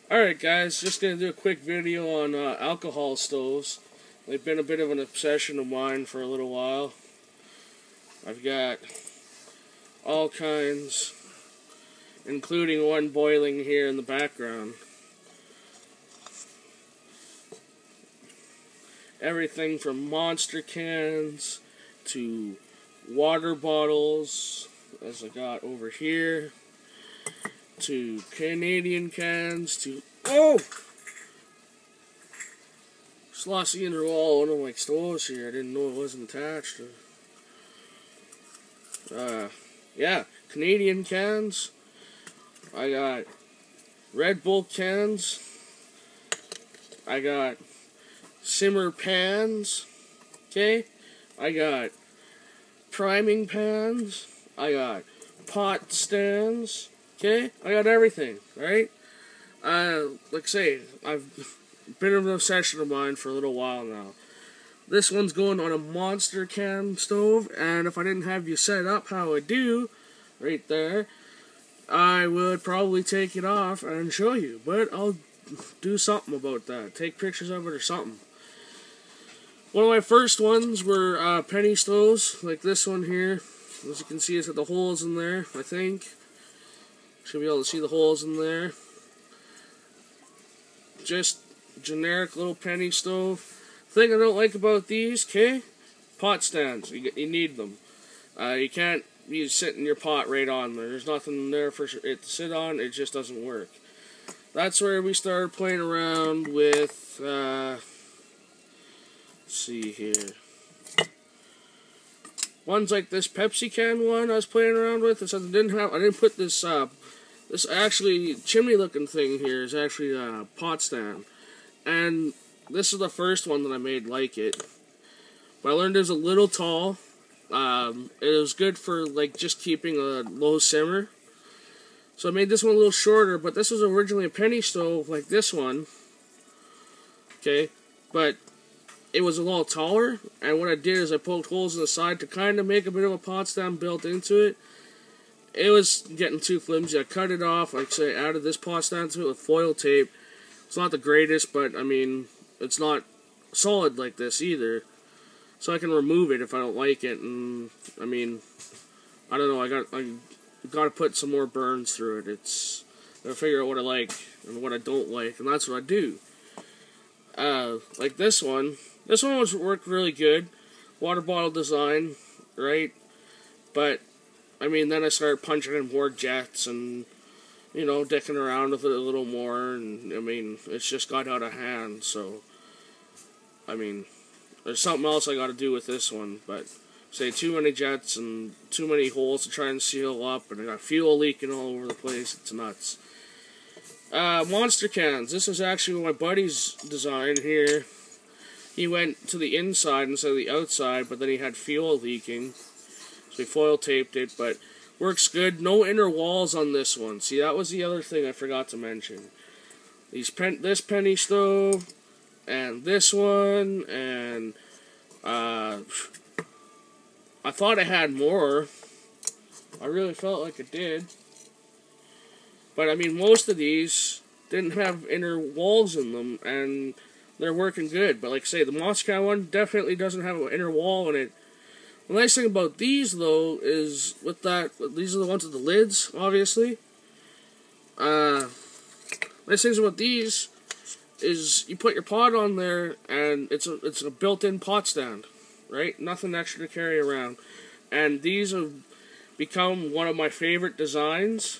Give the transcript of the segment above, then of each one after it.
Alright guys, just going to do a quick video on alcohol stoves. They've been a bit of an obsession of mine for a little while. I've got all kinds, including one boiling here in the background. Everything from monster cans to water bottles, as I got over here, to Canadian cans, to just lost the inner wall of one of my stoves here. I didn't know it wasn't attached. Yeah, Canadian cans. I got Red Bull cans. I got simmer pans. Okay, I got priming pans. I got pot stands. Okay, I got everything, right? Like I say, I've been an obsession of mine for a little while now. This one's going on a monster can stove, and if I didn't have you set up how I do, right there, I would probably take it off and show you, but I'll do something about that. Take pictures of it or something. One of my first ones were penny stoves, like this one here. As you can see, it's got the holes in there, I think. Should be able to see the holes in there. Just generic little penny stove. Thing I don't like about these, okay? Pot stands. You need them. You can't be sitting your pot right on there. There's nothing there for it to sit on. It just doesn't work. That's where we started playing around with. Let's see here. Ones like this Pepsi can one I was playing around with. I didn't put this. This actually chimney-looking thing here is actually a pot stand, and this is the first one that I made like it. But I learned it was a little tall. It was good for like just keeping a low simmer. So I made this one a little shorter, but this was originally a penny stove like this one. Okay, but it was a little taller, and what I did is I poked holes in the side to kind of make a bit of a pot stand built into it. It was getting too flimsy. I cut it off. Like I say, added this pot stand to it with foil tape. It's not the greatest, but I mean, it's not solid like this either. So I can remove it if I don't like it. And I mean, I don't know. I got to put some more burns through it. It's gotta figure out what I like and what I don't like, and that's what I do. Like this one. This one worked really good. Water bottle design, right? But I mean, then I started punching in more jets and, you know, dicking around with it a little more, and, I mean, it's just got out of hand, so, I mean, there's something else I gotta do with this one, but, say, too many jets and too many holes to try and seal up, and I got fuel leaking all over the place. It's nuts. Monster cans. This is actually my buddy's design here. He went to the inside instead of the outside, but then he had fuel leaking. We foil taped it, but works good. No inner walls on this one. See, that was the other thing I forgot to mention. This penny stove, and this one, and I thought I had more. I really felt like it did. But I mean, most of these didn't have inner walls in them, and they're working good. But like I say, the Moscow one definitely doesn't have an inner wall in it. The nice thing about these, though, is with that, these are the ones with the lids, obviously. Nice things about these is you put your pot on there, and it's a built-in pot stand, right? Nothing extra to carry around. And these have become one of my favorite designs,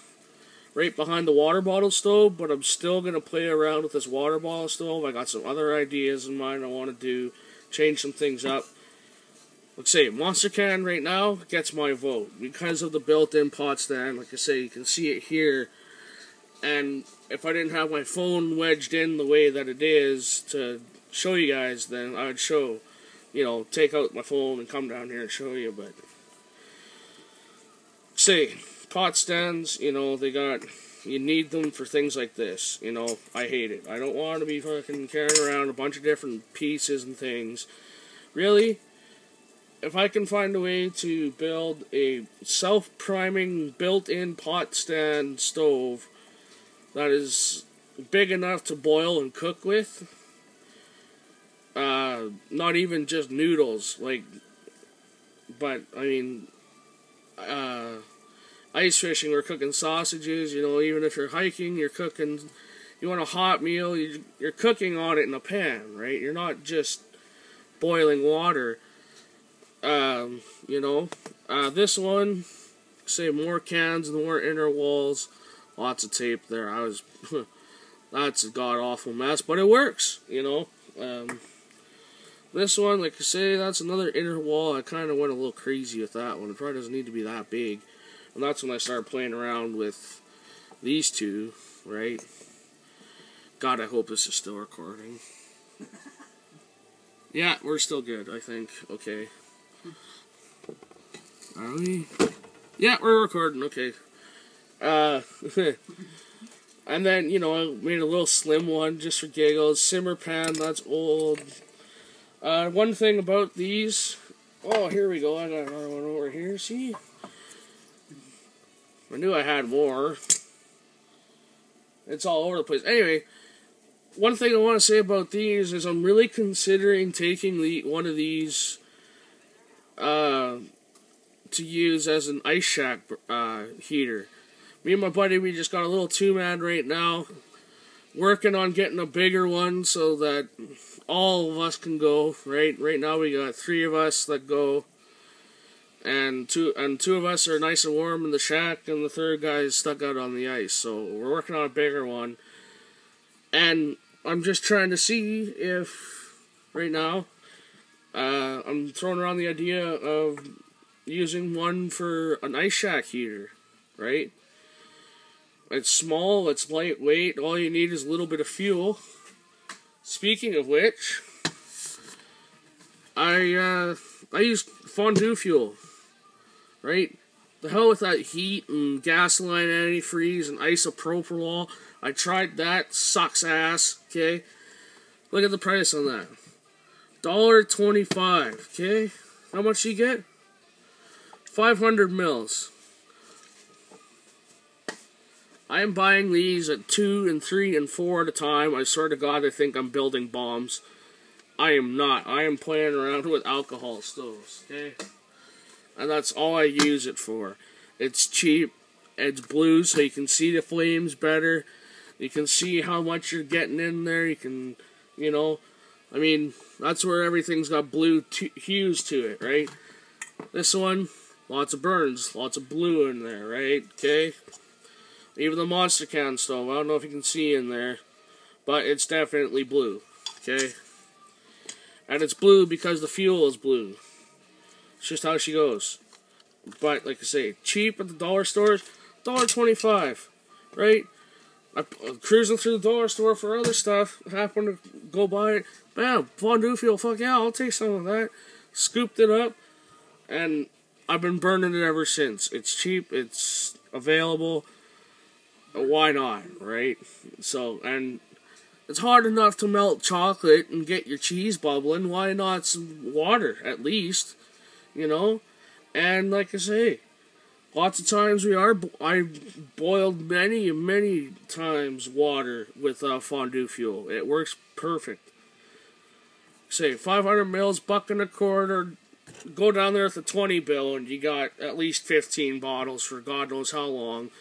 right behind the water bottle stove, but I'm still going to play around with this water bottle stove. I got some other ideas in mind I want to do, change some things up. Let's say Monster Can right now gets my vote because of the built-in pot stand. Like I say, you can see it here. And if I didn't have my phone wedged in the way that it is to show you guys, then I would show, you know, take out my phone and come down here and show you. But say pot stands, you know, you need them for things like this. You know, I hate it. I don't want to be fucking carrying around a bunch of different pieces and things. Really? If I can find a way to build a self-priming, built-in pot stand stove that is big enough to boil and cook with. Not even just noodles, like, but, I mean, ice fishing, we're cooking sausages, you know, even if you're hiking, you're cooking, you want a hot meal, you're cooking on it in a pan, right? You're not just boiling water, you know. This one, say more cans, more inner walls, lots of tape there. That's a god-awful mess, but it works, you know. This one, like I say, that's another inner wall. I kind of went a little crazy with that one. It probably doesn't need to be that big. And that's when I started playing around with these two, right? God, I hope this is still recording. Yeah, we're still good, I think. Okay. Are we? Yeah, we're recording, okay. And then, you know, I made a little slim one just for giggles. Simmer pan, that's old. One thing about these... Oh, here we go. I got another one over here, see? I knew I had more. It's all over the place. Anyway, one thing I want to say about these is I'm really considering taking one of these to use as an ice shack heater. Me and my buddy, we just got a little two-man right now, working on getting a bigger one so that all of us can go, right? Right now we got 3 of us that go, and two of us are nice and warm in the shack, and the third guy is stuck out on the ice. So we're working on a bigger one, and I'm just trying to see if, right now, I'm throwing around the idea of using one for an ice shack heater, right? It's small, it's lightweight, all you need is a little bit of fuel. Speaking of which, I use fondue fuel, right? The hell with that heat and gasoline antifreeze and isopropyl. I tried that, sucks ass, okay? Look at the price on that. $1.25, okay? How much you get? 500 mils. I am buying these at 2 and 3 and 4 at a time. I swear to God, I think I'm building bombs. I am not. I am playing around with alcohol stoves, okay? And that's all I use it for. It's cheap. It's blue, so you can see the flames better. You can see how much you're getting in there. You can, you know, I mean, that's where everything's got blue hues to it, right? This one, lots of burns, lots of blue in there, right? Okay? Even the Monster Can stove, I don't know if you can see in there, but it's definitely blue, okay? And it's blue because the fuel is blue. It's just how she goes. But, like I say, cheap at the dollar stores, $1.25, right? I'm cruising through the dollar store for other stuff, happen to go by it, bam, fondue fuel, fuck yeah, I'll take some of that. Scooped it up, and I've been burning it ever since. It's cheap, it's available. Why not, right? So, and it's hard enough to melt chocolate and get your cheese bubbling. Why not some water, at least? You know? And like I say, lots of times I boiled many times water with fondue fuel. It works perfect. Say, 500 mils, $1.25. Go down there with the 20 bill and you got at least 15 bottles for God knows how long.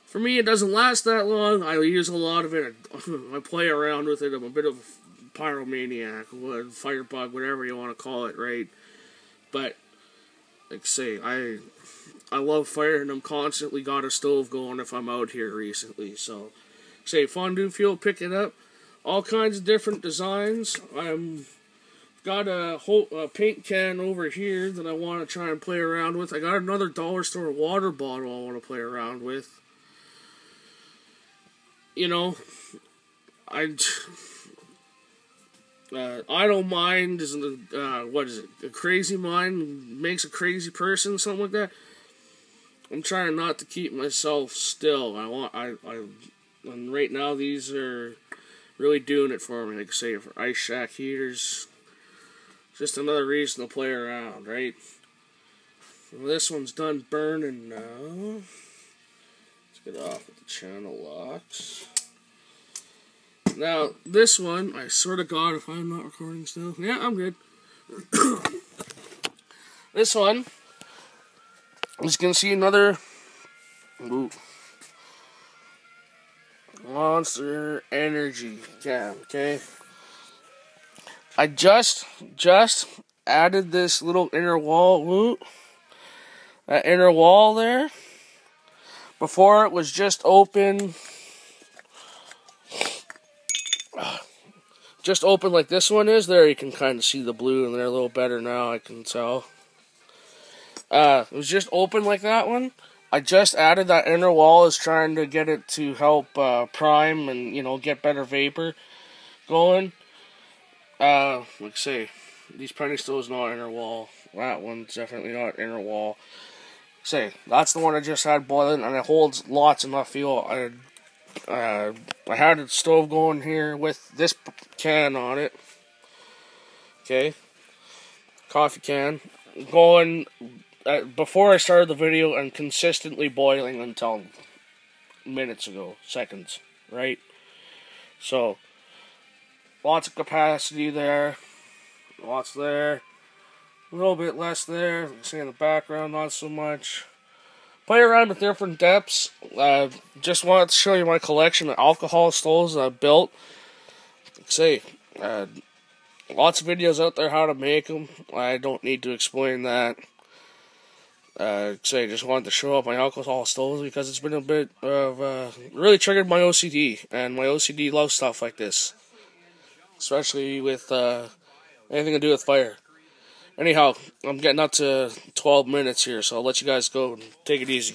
For me, it doesn't last that long. I use a lot of it. I play around with it. I'm a bit of a pyromaniac, firebug, whatever you want to call it, right? But, like I say, I love fire, and I'm constantly got a stove going if I'm out here recently. So, say, fondue fuel, pick it up. All kinds of different designs. I'm got a paint can over here that I want to try and play around with. I got another dollar store water bottle I want to play around with. You know, I don't mind. What is it? A crazy mind makes a crazy person, something like that. I'm trying not to keep myself still. And right now these are really doing it for me. Like I say, for ice shack heaters, just another reason to play around, right? Well, this one's done burning now. Get off with the channel locks. Now, this one, I swear to God, if I'm not recording still. Yeah, I'm good. This one is going to see another Monster Energy can, okay? I just added this little inner wall, that inner wall there. Before it was just open, like this one is. There you can kind of see the blue, and they're a little better now, I can tell. It was just open like that one. I just added that inner wall, is trying to get it to help prime and, you know, get better vapor going. Like I say, these penny stoves not inner wall. That one's definitely not inner wall. Say, that's the one I just had boiling, and it holds lots enough fuel. I had a stove going here with this can on it. Okay, coffee can going before I started the video and consistently boiling until minutes ago, seconds, right? So lots of capacity there, lots there. A little bit less there. You can see in the background, not so much. Play around with different depths. Just wanted to show you my collection of alcohol stoves that I built. Say, lots of videos out there how to make them. I don't need to explain that. Say, just wanted to show up my alcohol stoves because it's been a bit of really triggered my OCD, and my OCD loves stuff like this, especially with anything to do with fire. Anyhow, I'm getting up to 12 minutes here, so I'll let you guys go and take it easy.